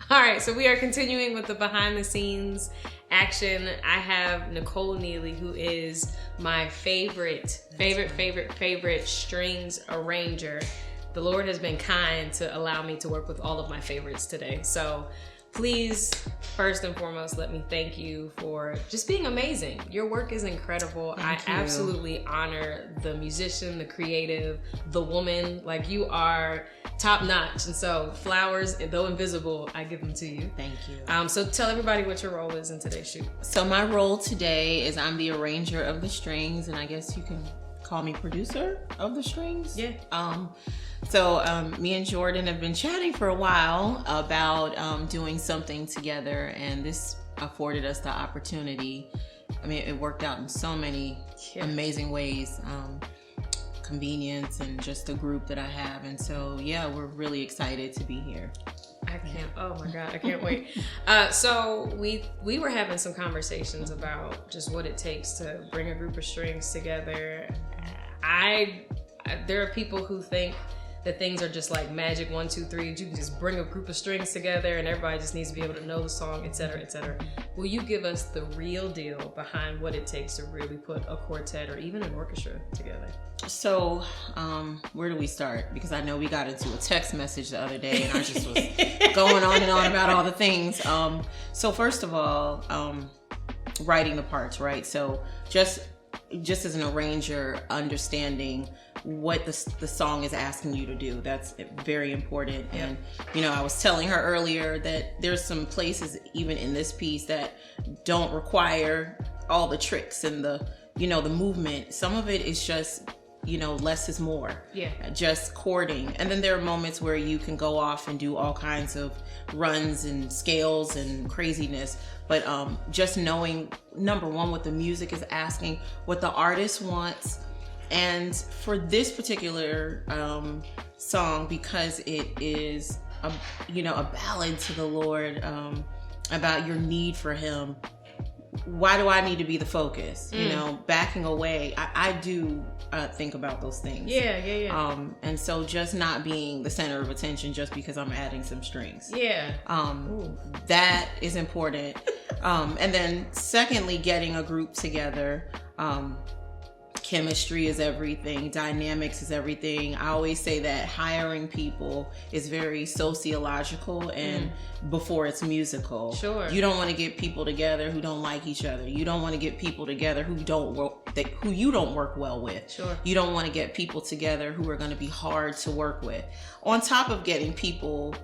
All right, so we are continuing with the behind the scenes action. I have Nicole Neely, who is my favorite strings arranger. The Lord has been kind to allow me to work with all of my favorites today. So please, first and foremost, let me thank you for just being amazing. Your work is incredible. Thank you. Absolutely honor the musician, the creative, the woman. Like, you are top notch. And so flowers, though invisible, I give them to you. Thank you. So tell everybody what your role is in today's shoot. So my role today is I'm the arranger of the strings, and I guess you can call me producer of the strings. Yeah. So me and Jordan have been chatting for a while about doing something together, and this afforded us the opportunity. I mean, it worked out in so many amazing ways. Convenience and just the group that I have, and so yeah, we're really excited to be here. I can't. Oh my God, I can't wait. So we were having some conversations about just what it takes to bring a group of strings together. There are people who think that things are just like magic, 1, 2, 3. You can just bring a group of strings together and everybody just needs to be able to know the song, etc., etc. Will you give us the real deal behind what it takes to really put a quartet or even an orchestra together? So, where do we start? Because I know we got into a text message the other day and I just was going on and on about all the things. So first of all, writing the parts, right? So just as an arranger, understanding what the song is asking you to do. That's very important. Yeah. And, you know, I was telling her earlier that there's some places even in this piece that don't require all the tricks and the movement. Some of it is just, less is more. Yeah. Just chording. And then there are moments where you can go off and do all kinds of runs and scales and craziness. But just knowing, number one, what the music is asking, what the artist wants. And for this particular song, because it is a ballad to the Lord about your need for Him, why do I need to be the focus? Backing away. I do think about those things. Yeah. And so just not being the center of attention just because I'm adding some strings. Yeah. That is important. And then secondly, getting a group together. Chemistry is everything. Dynamics is everything. I always say that hiring people is very sociological and before it's musical. Sure. You don't want to get people together who don't like each other. You don't want to get people together who you don't work well with. Sure. You don't want to get people together who are going to be hard to work with. On top of getting people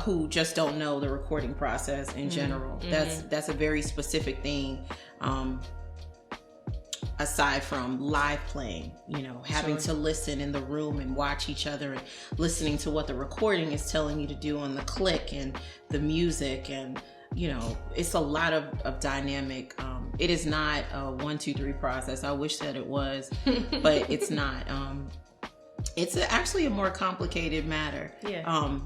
who just don't know the recording process in general. That's a very specific thing. Aside from live playing, having to listen in the room and watch each other and listening to what the recording is telling you to do on the click and the music. And, it's a lot of dynamic. It is not a 1, 2, 3 process. I wish that it was, but it's not. It's actually a more complicated matter. Yeah.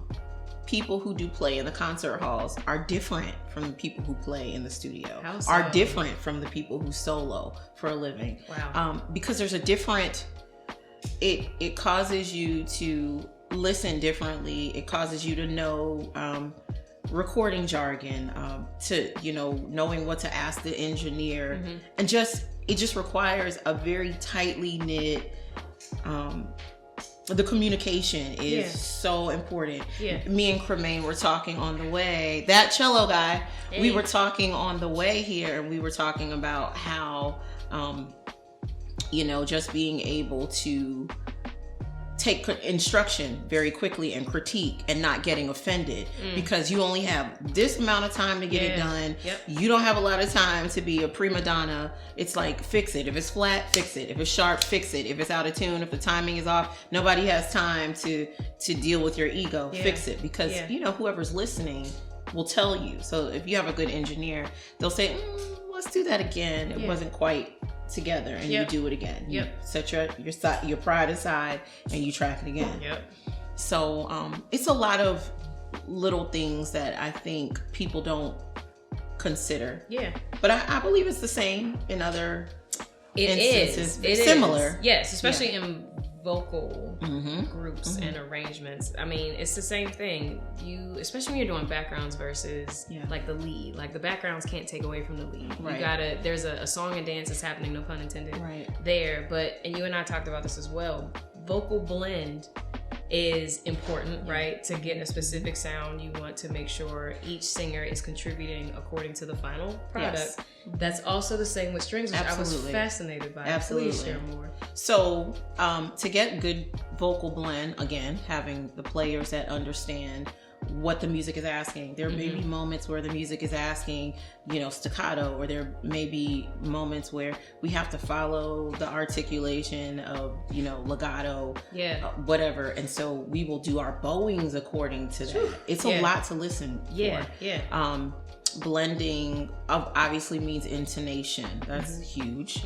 People who do play in the concert halls are different from the people who play in the studio. How so? Are different from the people who solo for a living. Wow. Because there's a different, it causes you to listen differently. It causes you to know recording jargon, to, knowing what to ask the engineer. And it just requires a very tightly knit, the communication is so important. Yeah. Me and Cremaine were talking on the way. That cello guy, we were talking on the way here, and we were talking about how, just being able to take instruction very quickly and critique and not getting offended because you only have this amount of time to get it done. Yep. You don't have a lot of time to be a prima donna. It's like, fix it. If it's flat, fix it. If it's sharp, fix it. If it's out of tune, if the timing is off, nobody has time to deal with your ego. Fix it. Because, whoever's listening will tell you. So if you have a good engineer, they'll say, let's do that again. It wasn't quite together, and you do it again. You set your pride aside and you track it again. So it's a lot of little things that I think people don't consider. But I believe it's the same in other instances. It similar. Yes, especially in vocal groups and arrangements, I mean, it's the same thing. You, especially when you're doing backgrounds versus like the lead, like the backgrounds can't take away from the lead. Right. You gotta, there's a song and dance that's happening, no pun intended, there. But, and you and I talked about this as well, vocal blend is important, right? To get a specific sound, you want to make sure each singer is contributing according to the final product. Yes. That's also the same with strings, which I was fascinated by. Absolutely. Please share more. So, to get good vocal blend, again, having the players that understand what the music is asking. There may be moments where the music is asking, you know, staccato, or there may be moments where we have to follow the articulation of, you know, legato, whatever. And so we will do our bowings according to that. It's a lot to listen for. Blending obviously means intonation. That's huge.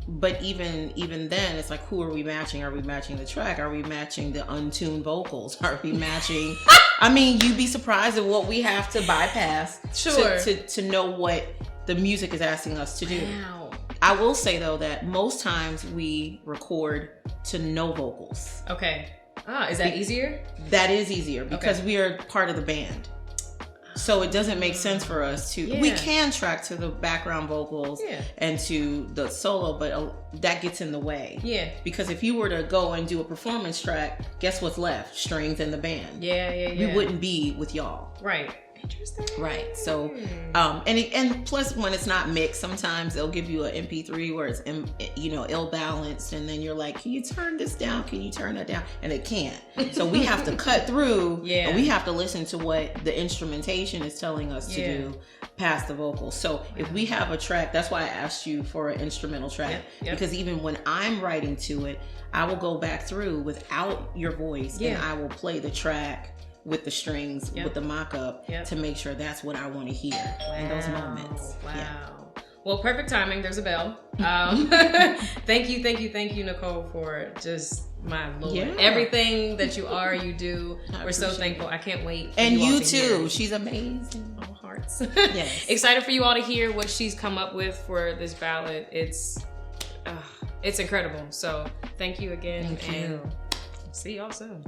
But even then, it's like, who are we matching? Are we matching the track? Are we matching the untuned vocals? Are we matching? I mean, you'd be surprised at what we have to bypass to know what the music is asking us to do. Wow. I will say though that most times we record to no vocals. Okay. Is that easier? That is easier because we are part of the band. So it doesn't make sense for us to, we can track to the background vocals and to the solo, but that gets in the way. Yeah. Because if you were to go and do a performance track, guess what's left? Strings and the band. We wouldn't be with y'all. Right. Interesting. Right. So, and plus when it's not mixed, sometimes they'll give you an MP3 where it's, you know, ill balanced, and then you're like, can you turn this down? Can you turn that down? And it can't. So we have to cut through, and we have to listen to what the instrumentation is telling us to do past the vocals. So if we have a track, that's why I asked you for an instrumental track, because even when I'm writing to it, I will go back through without your voice and I will play the track with the strings, with the mock-up, to make sure that's what I want to hear in those moments. Wow. Well, perfect timing. There's a bell. Thank you, Nicole, for just, my Lord, everything that you are, you do. We're so thankful. I can't wait. And you too. She's amazing. Oh, hearts. Yes. Excited for you all to hear what she's come up with for this ballad. It's incredible. So thank you again. Thank you. See y'all soon.